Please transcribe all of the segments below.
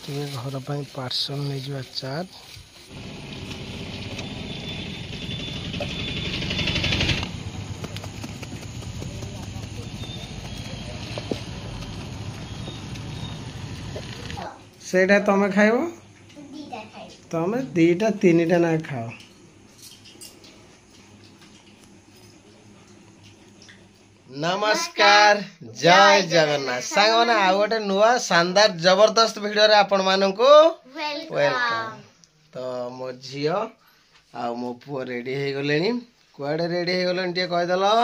ଟିକେ ଘର ପାଇଁ ପାର୍ସଲ ନେଇଯିବା ଚାଟ୍। ସେଇଟା ତମେ ଖାଇବ? ତମେ ଦିଟା ତିନିଟା ନା ଖାଅ। नमस्कार जय जगन्नाथ सांग मैंने आउ गोटे नुआ शानदार जबरदस्त वीडियो रे आपण मानकु वेलकम। तो मो झियो आ मो पुओ रेडी हे गलेनी। कुआडे रेडी हे गलेनी टे कहि दलो?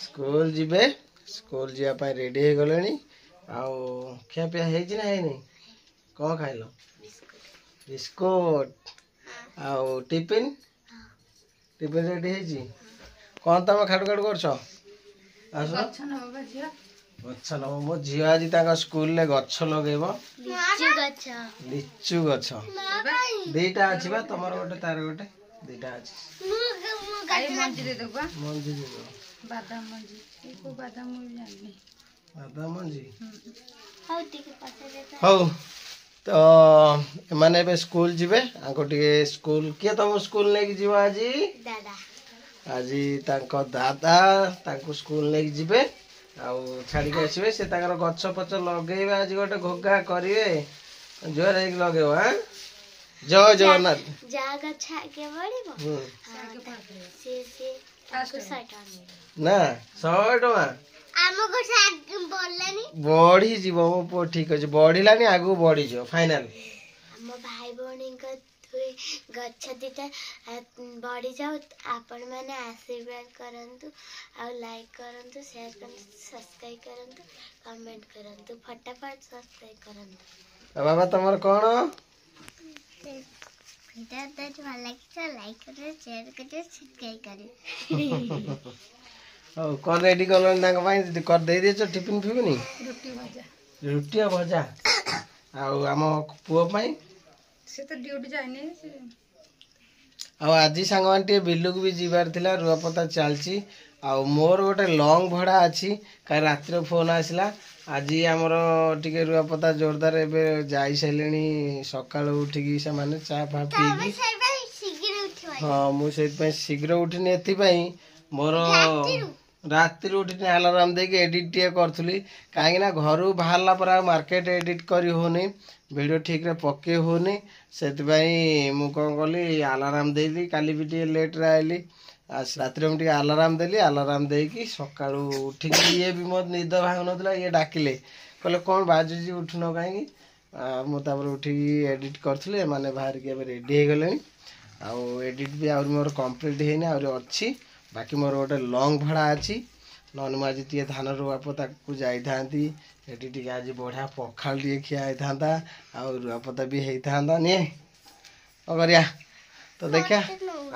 स्कूल जिबे। स्कूल जिया पय रेडी हे गलेनी। आ खिया पिया हे कि ना हे नै? कोन खाइलो? बिस्कुट। आ टिफिन टिफिन रेडी हे जी। कौन तुम खाड़ खाड़ कर गछ नब मो झी आज स्कूल ले गछ लगेब लिचु गछ दीटा अच्छी बा तुम गोटे तार गोटे दीटा अच्छी मंजी दे दो बादाम मंजी हौ तो माने स्कूल जीवे आंको टिके स्कूल किए तुम स्कूल लेके जीव आज आज तांको दादा तांको स्कूल लेके जीवे आउ छाड़ी के आसबे से ताकर गछ पछ लगेबे आज गोटे घोगा करिवे जोर हे लगेबो। हां जय जगन्नाथ जागा छा के बड़ीबो से ताको 60 ना 100 टका हमको साग बोललानी बढी जीवो मो ठीक अछि बढिलानी आगु बढी जो फाइनल हम भाई बहनी का गच्छ दिता बढ़ी जाओ आपण मैंने आशीर्वाद करंतु आ लाइक करंतु शेयर करंतु सब्सक्राइब करंतु कमेंट करंतु फटाफट सब्सक्राइब करंतु। बाबा तमर कोन वीडियो तो भल लागे लाइक करो शेयर करो सब्सक्राइब करो। ओ कोन रेडी करलन तांग पई कर दे दे टिफिन फिबनी रोटी भजा आ हम पुओ पई से तो ड्यूटी जाइने आ आज सांगवान बिलुक भी जीवार थिला रुआपता चलची आ मोर गोटे लॉन्ग भड़ा अच्छी का रात्र फोन आसला आज आमर टिके रुआपता जोरदार एबे जाई सैलेनी सकाळ उठिकी से माने चा फा पी हां मु सेत पे शीघ्र उठिनी एथि पई मोर रात्रि उठिनी अलार्म दे के एडिट टिए करथुली काहे ना घरु बाहरला पर मार्केट एडिट करी होनी वीडियो ठीक रे पके होनी सेति पई मु कोन कली अलार्म देली काली भी टिए लेट रे आइली आज रात्रि में टिके अलार्म देली अलार्म दे की सकाळु उठिकी ये भी मो निद भाग नथला ये डाकिले कहले कोन बाजुजी उठनो काहे मु तापर उठी एडिट करथले माने बाहर के रेडी हे गलेनी आ एडिट भी और मोर कंप्लीट हेनी और अच्छी बाकी मोर गोटे लॉन्ग भड़ा अच्छी नन आज टे धान रुआपता को जाई थांती एटी टिके आज बढ़िया पखाल टे खिया था आ रुआपता भी होता नहीं करिया तो देखा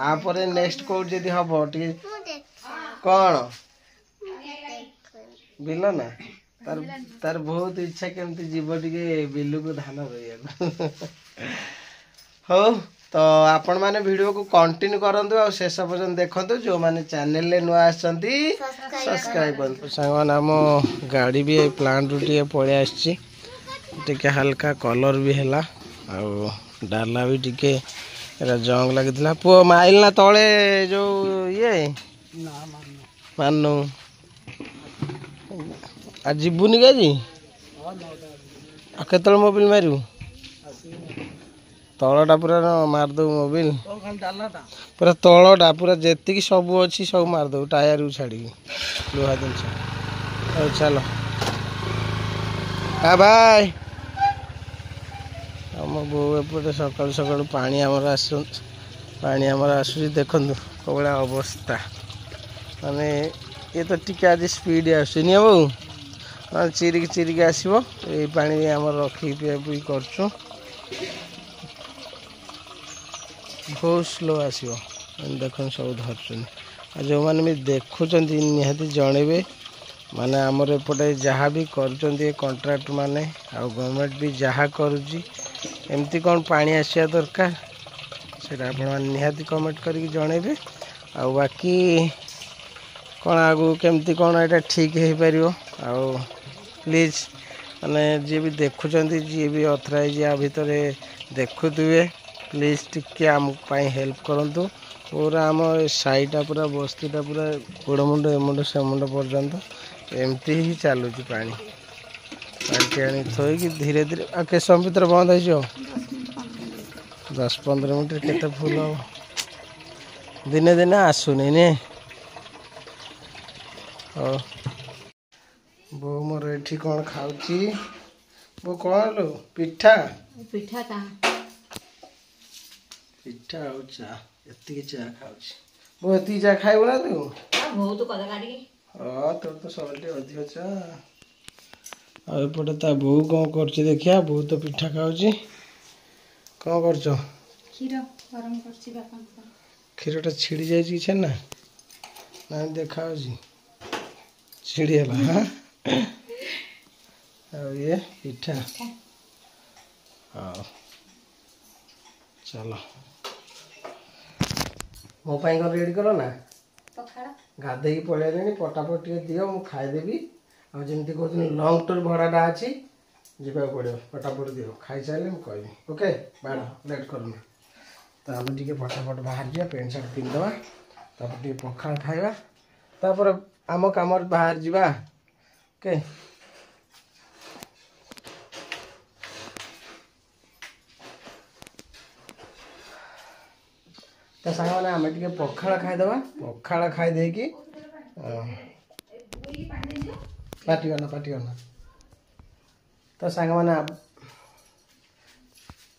आप नेक्स्ट कोड जदि हम टे कौन बिल ना तार तार बहुत इच्छा केमती जीव टे बिलू को धान रही हो तो आपण माने वीडियो को कंटिन्यू करंतु आ शेष पर्यंत देखंतु जो माने चैनल ले नुआ आछंती सब्सक्राइब करंतु। संगवान हम गाड़ी भी प्लांट उठी पळे आछि टिके हल्का कलर भी हैला आ डाला भी टिके एरा जंग लागितला पो माइल ना तळे जो ये ना माननु आ जिबुनी गाजी आ केतल मोबाइल मारू तलटा पूरा मारदे मोबिल पूरा तलटा पूरा जी सब अच्छी सब मारदे टायर छाड़ी लुहा जिन चल हाँ भाई आम बो एपटे सका सका पानी आमर आसूँ देखु कौड़ा अवस्था माने ये तो टिके आज स्पीड आसनी बो चिरिक आसो ये पानी आम रखी पिया पी कर बहुत स्लो आसो देख सब धर जो मैंने भी देखुं निहाती जनइबे माने आमर एपटे जहाँ भी कर कॉन्ट्रैक्ट माने आ गवर्नमेंट भी जहाँ करुँची एमती कौन पानी आसा दरकार से आप निहाती कमेंट करके जनइबे आ बाकी कौन आगु केमती कौन यहाँ ठीक हो पार आ प्लीज माने जी भी देखुंट जी भी अथराइज या भितर देखुए प्लीज टिके आम हेल्प करूँ। पूरा आम साईटा पूरा बस्तीटा पूरा गोड़मुंड एमुंड सेमुंड पर्यंत एमती ही चलुची पानी बाल्टी आनी थोक धीरे धीरे आ के समय भर बंद हो 10-15 मिनट केते फुल हम दिने दिने आसुनी ने बो मोर एठी कौन खाऊची बो कौन लो पिठा पिठा का पिठा और चा एति चा खाऊची बो एति चा खाइबो ना तू बहुत कदा गाड़ी हां तो सबले अधिक चा आ एपटे ता बो कौन करची देखिया बो तो पिठा खाऊची कौन करचो खीर गरम करची बापा क्षीरटा छिड़ी जाए छे ना ना देखा छिड़ी है हाँ ये पिठा हाँ चलो मो कौन रेडी करो ना गाधे पलैले पटापट दियो मु खाईदेवी आमती कहते लंग टूर भड़ाटा अच्छी जावा पड़ो पटापट दियो खाई सारे मुझे कह ओके बाड़ लेट करना तो आम टे फटाफट बाहर जा पेंट सार्ट पिंधवा तापर पखाड़ खाइबा तापर आम कम बाहर जावा ओके तो सांग मैंने आम टे पखाड़ खाईदे पखाड़ खाईदे कि पाटिगना तो सांग मैंने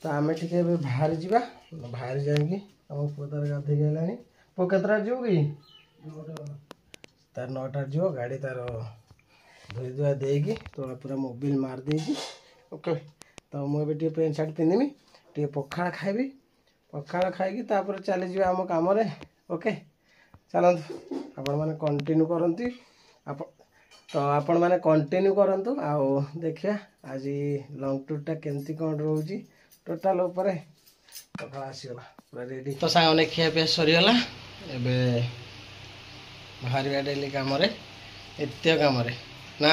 तो आम टे बाहर जा बाहर जाएंगे आम पुतार गाधे गला पो केतटा जीव कि तार 9टार जीव गाड़ी तार धोई धुआ देगी तो पूरा मोबिल मार देगी ओके तो मुझे पेंट सार्ट पिंधि टे पखाड़ खाइबी पखाड़ खाई तापर चली जा आम कम ओके चलतु आपण मैंने कंटिन्यू करती तो आपण मैंने कंटिन्यू करंतु आओ देखिया आज लंग टूरटा केमती कौन रोची टोटाल उपरे पखाड़ आसीगला पूरा रेडी तो सांग ने खिया पिया सरीगला एबे बाहर डेली कम एत कम ना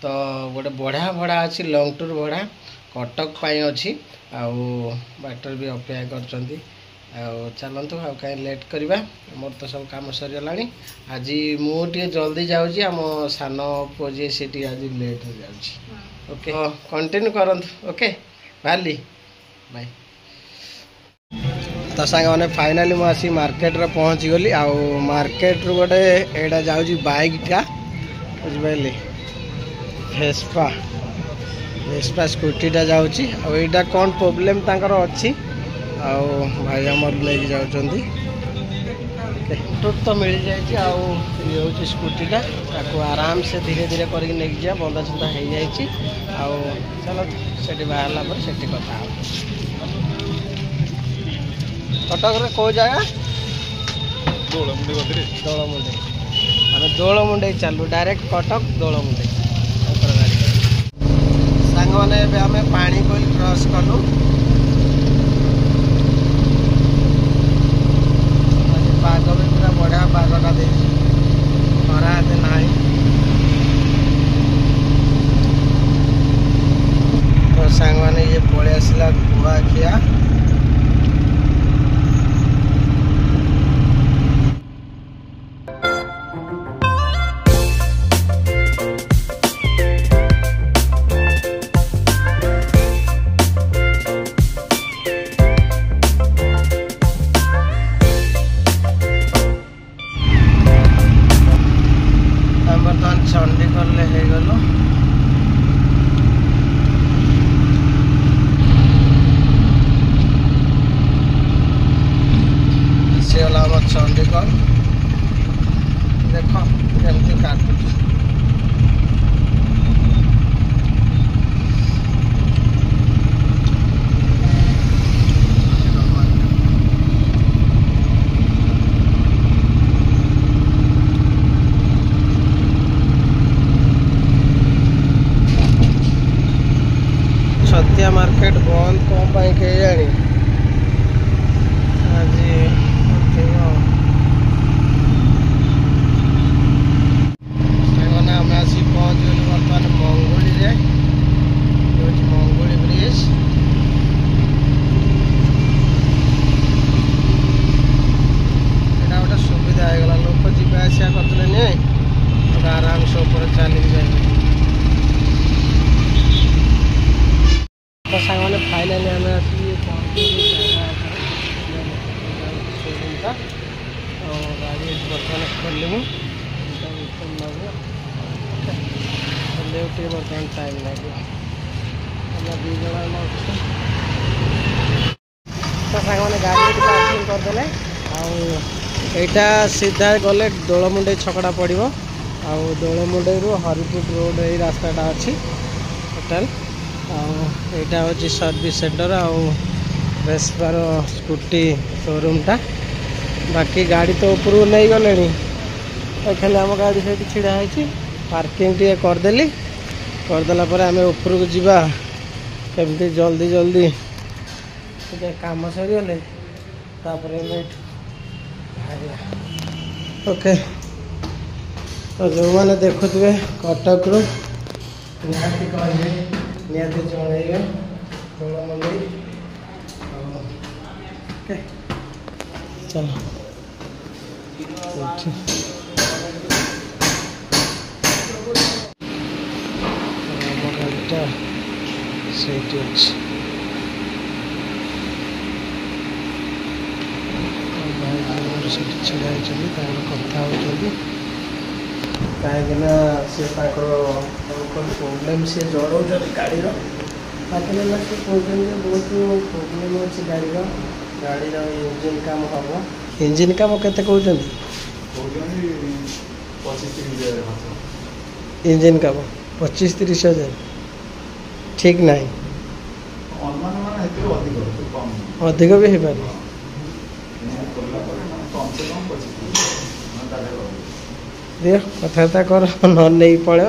तो गोटे बढ़िया भड़ा अच्छी लंग टूर भड़ा कटक पाई अच्छी आटर भी अपेक्षा कर चलतु आ कहीं लेट करवा मोर तो सब कम सरीगला आज मुझे जल्दी जाऊँगी आम सान पुजी से आज लेट हो जाऊँगी ओके कंटिन्यू करंतु ओके बाहरली बाय तो सांग मैंने फाइनाली मुझे मार्केट रे पहुँची गली आउ मार्केट रू गोटे एटा जाऊँगी बाइकटा बुझिपारे भेस्पा भेस्पा स्कूटीटा जाऊँगी आईटा कौन प्रोब्लेम तांकर अच्छी आउ भाई आमर लेके जाऊँगी टूट तो मिल जाए ये हूँ स्कूटीटा ताको आराम से धीरे धीरे करके लेके जा बंदा छुंदा हो जाए चलो से बाहरला पर से कथा कटक रे कौ जगह दोलमुंडे आम दोलमुंडे चलू डायरेक्ट कटक दोलमुंडे सांग मैंने आम पानी कोई क्रॉस कलु पाग भी पूरा बढ़िया पागटा दे खरा एते ना तो सांग मैंने ये पड़े आसला गुआखिया चंडीगढ़ ले गलो से चंडीगढ़ देख केमती काटुच छतिया मार्केट बंद कौन पाई के जानी आज आम आसी पहुँच गलु बर्तमान मंगुड़ी रे फाइनाली आम आसिक शोरूमटा गाड़ी बर्तमान खोलू बर्तमान टाइम लगे दी जन तो सांग मैंने गाड़ी पार्किंग करदे आईटा सीधा गले दोलमुंडई छकड़ा पड़ो दोलमुंडई रू हरिपुर रोड यही रास्ताटा अच्छी होटेल आईटा हूँ सर्विस सेंटर आस्पार स्कूटी शोरूमटा बाकी गाड़ी तो ऊपर नहीं गले खाली आम गाड़ी से छिड़ा है पार्किंग टे करदेली करदेला आम ऊपर को जीवा केमती जल्दी जल्दी काम सरीगले ओके तो जो मैंने देखुए कटक रू निहाती कहे निहाती जनइबे दोलमुंडई ओके चलो गाड़ीटा से छिड़ा कथा हो कहीं सी प्रोब्लेम सी जड़ो गाड़ी बाकी से कहते बहुत प्रोब्लेम अच्छी गाड़ी इंजिन काम हम इंजिन काम केते कहते इंजिन काम 25-30 हजार ठीक नहीं अधिक भी हो पारे दियो कथबार्ता कर न नहीं पड़े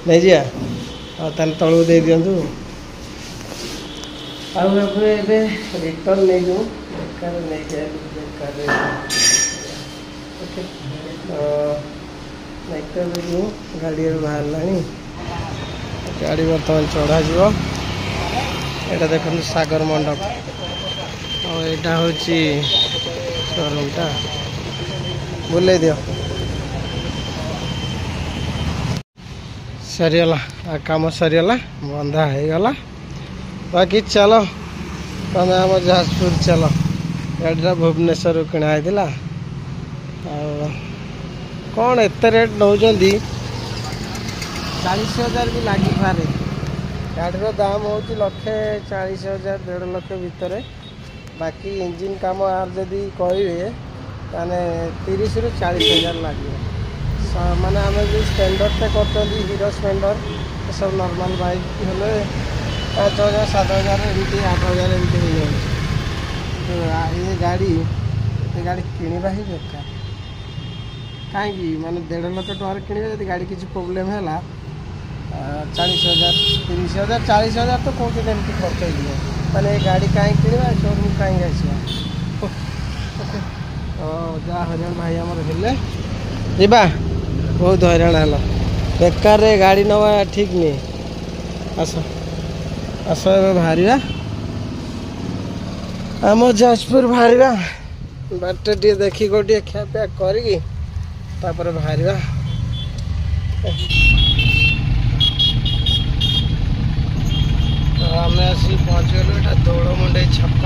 नहीं जा तलू दे दिंतु रिटर्न नहीं जाऊँ बेकार नहीं जाए बेकार नहीं गाड़ी बाहर गाड़ी बर्तमान चढ़ा यहाँ देखो सागर मंडप और यहाँ हूँ शोरूमटा बुले दियो सरीगला काम सरीगला बंधा होगला बाकी चलो तुम आम जाजपुर चल गाड़ीटा भुवनेश्वर किणा कौन एत रेट नौ 40,000 भी लगी पारे गाड़ी दाम हूँ 1,40,000 1.5 लाख भितर बाकी इंजिन काम आर जदि कहे ताने 30 ରୁ 40,000 लगे माने आम जो स्टैंडर्ड कर हीरो स्प्लेंडर सब नॉर्मल बाइक हेले 5,000 7,000 एमती 8,000 एमती हो जाए ये गाड़ी किणवा ही बेकार कहीं माने 1.5 लाख टकर कि गाड़ी किसी प्रोब्लेम है 40,000 30,000 40,000 तो कौन एमती खर्च हो मैंने गाड़ी कहीं किणवा शोरूम कहीं आसवा जा हरियाण भाई आमर हेले जीवा बहुत हईराण है बेकार गाड़ी नवा ठीक नहीं आस आस बाहर आम जाजपुर बाहर बाट टे देखी गोटे खापिया कर बाहर आम आसी पहुँच गलु यहाँ दोलमुंडई छक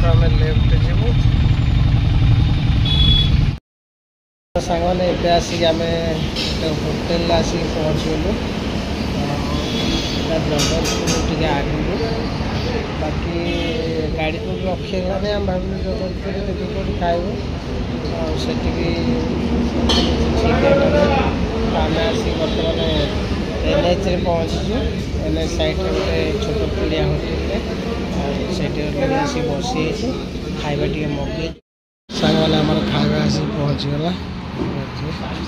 आम लेफ्ट जीवु सांग मैंने एवं आसिक आम होटेल आसिक पहुँच गलु जगतपुर टे आगलु बाकी गाड़ी को रखिए आम भाव जगतपुर देखिए खाइबू से आम आसिक बर्तमान NH रे पहुँचीचु NH साइड गोटे छोट पुलिया होटेल से आसी बसी खाଇବା टे मगे सांग मैंने आम खाଇବା आसी पहुँचीगला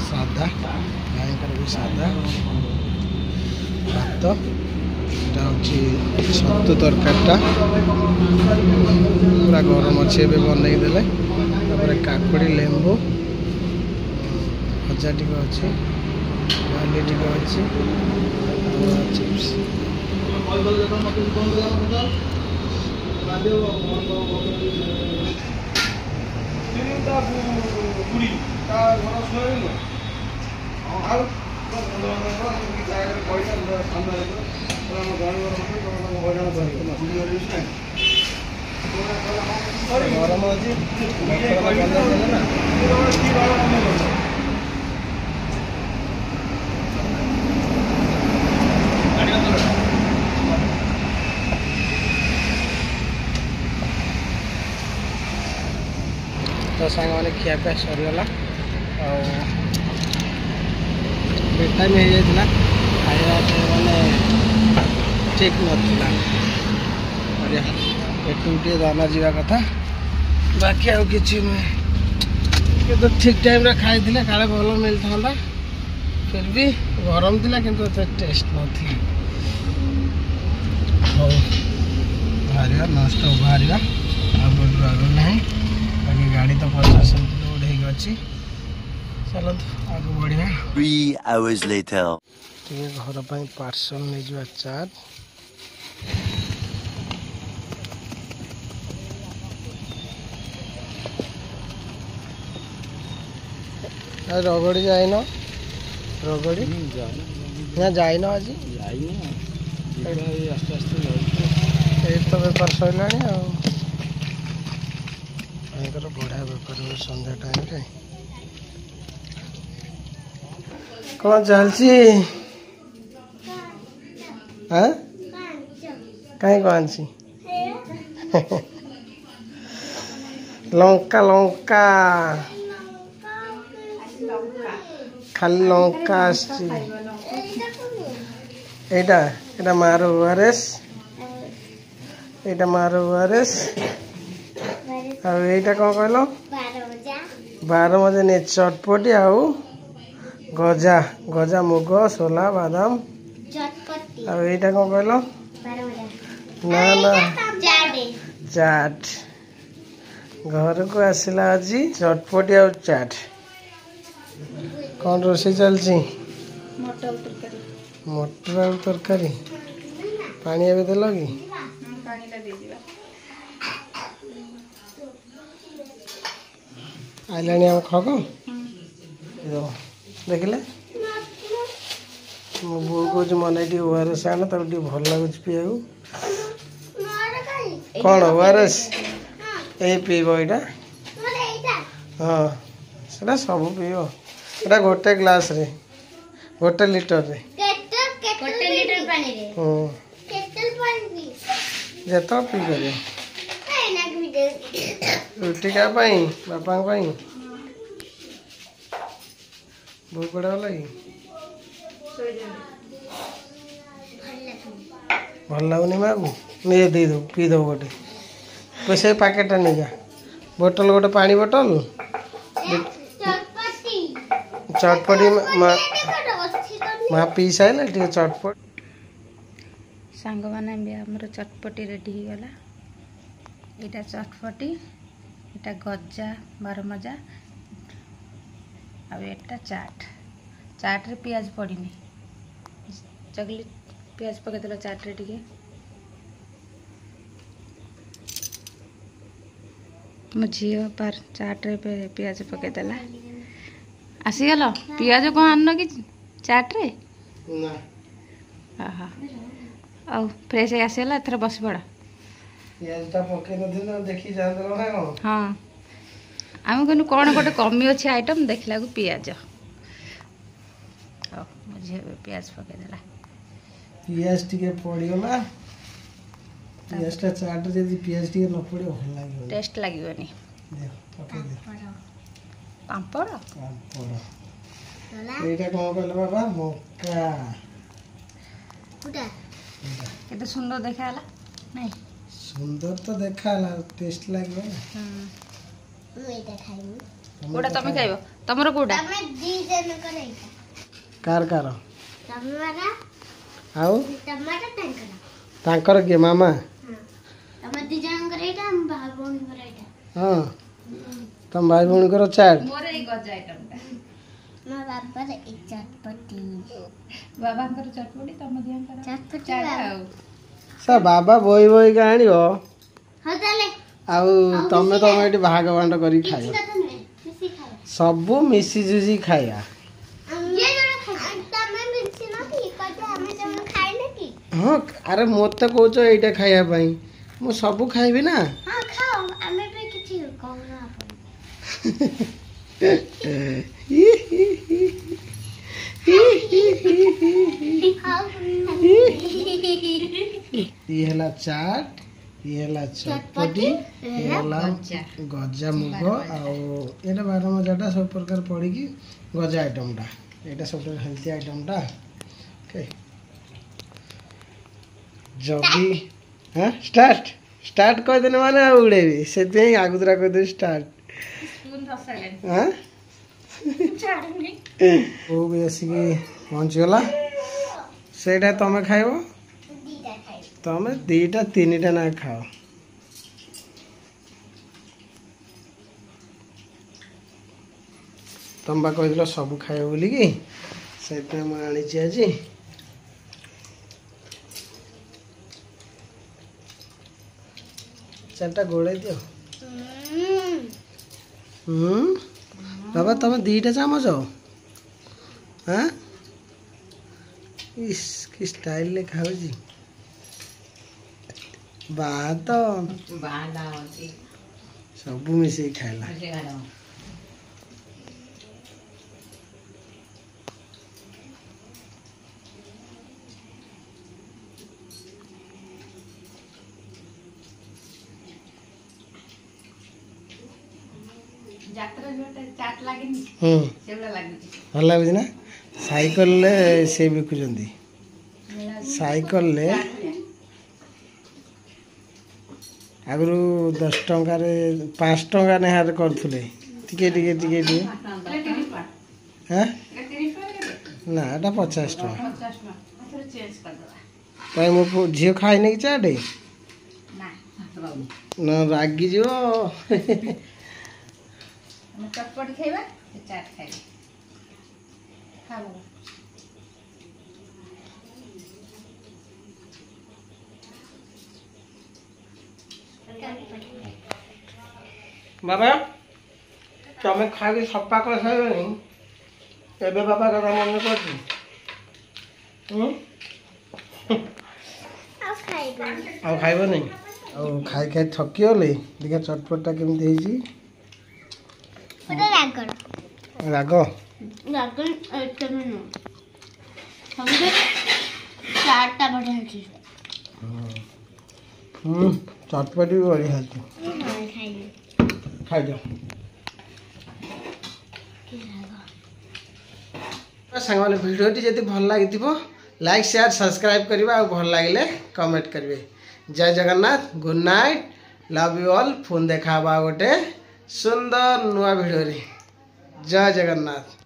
सादा भाई भी सादा भात यहाँ हूँ छतु तरकारीटा पूरा गरम अच्छे बनईदे काकुड़ी लेंबू भजा टी अच्छी डाली टी अच्छी चिप्स ଗରମ ଅଛି तो सांग मैंने खियापिया सरीगला बेटाइम हो जाता खाଇବା मैंने ठीक नाला एटे दाना जावा कथा बाकी आउ कि तो ठीक टाइम रे खाई काले भल मिलता फिर भी गरम थिला किंतु टेस्ट नथी हो बाहर नष्ट बाहर आगे ना बाकी गाड़ी तो 50 रोड हो अच्छी चलो आगे बढ़िया 3 hours later घर पर पार्सल नहीं जा चाट रगड़ी जाइन रगड़ी यहाँ जाइन आज आस्ते आस्ते तो बेपार सरला बढ़िया बेपार संध्या टाइम रे कौन चलती कहीं कौन सी लंका लंका खाली लंका एटा मारो ओआरएस एटा मारो ओआरएस आईटा कौन कहल 12 मजे नहीं चटपटी आउ गजा गजा मुग सोला बादाम आईटा कौन कहल ना ना चाट घर को आसला आज चटपटी आ चाट कौन रोषे चलती मटर आलू तरकारी पानी एवं देल कि आइला आम खग देखिले मो बो कह मन ओआरएस आने तक भल लगुच पीया कौन ओआरएस यही पीब यहाँ हाँ से सब पीब एटा गोटे ग्लास रे गोटे लिटर रे जिते पी कर रुटी क्या बापा बहुत बड़ा लगी भल लगुनि माँ को नहीं दे दो पी दो गोटे पैसा पैकेट नहीं जा बोतल गोटे पानी बोतल चटपटी माँ पी सारे टे चटपट सांग मैंने भी आमर चटपटी रेडी हो गला यहाँ चटपटी यहाँ गजा बारमजा आटा चाट चाट रे पियाज पड़नी चकली पियाज पकईदेल चाट रे टिके मो झी पार चाट रे पियाज पकईदेला आसीगल पियाज कौन आन कि चाट रे आ फ्रेश आसीगला एथर बस पड़ा हाँ आम कहूँ कौन गोटे कमी अच्छे आइटम देखला पियाज झी पियाज पकईदेला पियाज टिके पड़गला पियाज टा चाट जदि पियाज टिके न पड़े भल लागियो टेस्ट लागियोनी पापड़ एटा कौन कहल बाबा मक्का केते सुंदर देखाला नहीं सुंदर तो देखाला टेस्ट लागियो ना कोडा तमे खाइबो तमरो कोडा कार कार आउ तांकर के मामा हाँ तुम भाई भौणी कर चाट मोर ए गजा आइटम मा बाबा रे एक चटपटी बाबा कर चटपटी तम ध्यान कर चटपटी चाट खाओ सा बाबा बोई बोई का आनियो हो ताले आउ तमे तो एटी भाग बांट करी खाइयो सबु मिसी जुसी खाइया ये जरा खाइ तमे मिर्ची न की कते हमें जमा खाइ न की हाँ अरे मत कौच एटा खाइबा मु सब खाइबी ना हाँ खाओ आमे भी किछि कहूना ये हला चाट ये हला चटपटी ये हला गजा मुग आउ एटा बारह मजाटा सब प्रकार पड़ी गजा आइटमटा एटा सब हेल्थी आइटमटा ओके जबी हाँ स्टार्ट स्टार्ट कर देने माने उड़ेबी से आगुतरा कर दे स्टार्ट हाँ वो भी आसिकी पहुँचगला सेटा तमे खाइब तमे दीटा तीनटा ना खाओ तुम बा कह सब खाइब बोलिकी से मुझे आज चारटा गोड़े दियो बाबा तुम दीटा चामच हाँ इस कि स्टाइल ले खाओ जी बात सब मिसे खाइला भल लगुच ना साइकल से बिकुंट साइकल आगु 10 टंकार 5 टंका नेहार करुले टिके टिके टिके टिके हाँ ना एटा 50 टका मो झील खाए कि चाटे ना रागी जो चटपटी खाइबा चाट खाइबा खाबो बाबा तुम खा के सफा कर सारे बाबा कथा मन कर खाइब नहीं खाई खाई थकी गले देखा चटपटा केमी राग चटपटी भी बढ़िया खाई जाओ सांग मैंने भिडियोटी जब भल लगी लाइक शेयर सब्सक्राइब करवा और भल लगे कमेंट करेंगे। जय Jagannath good night love you all phone देखा गोटे सुंदर नुआ भिडियो। जय जगन्नाथ।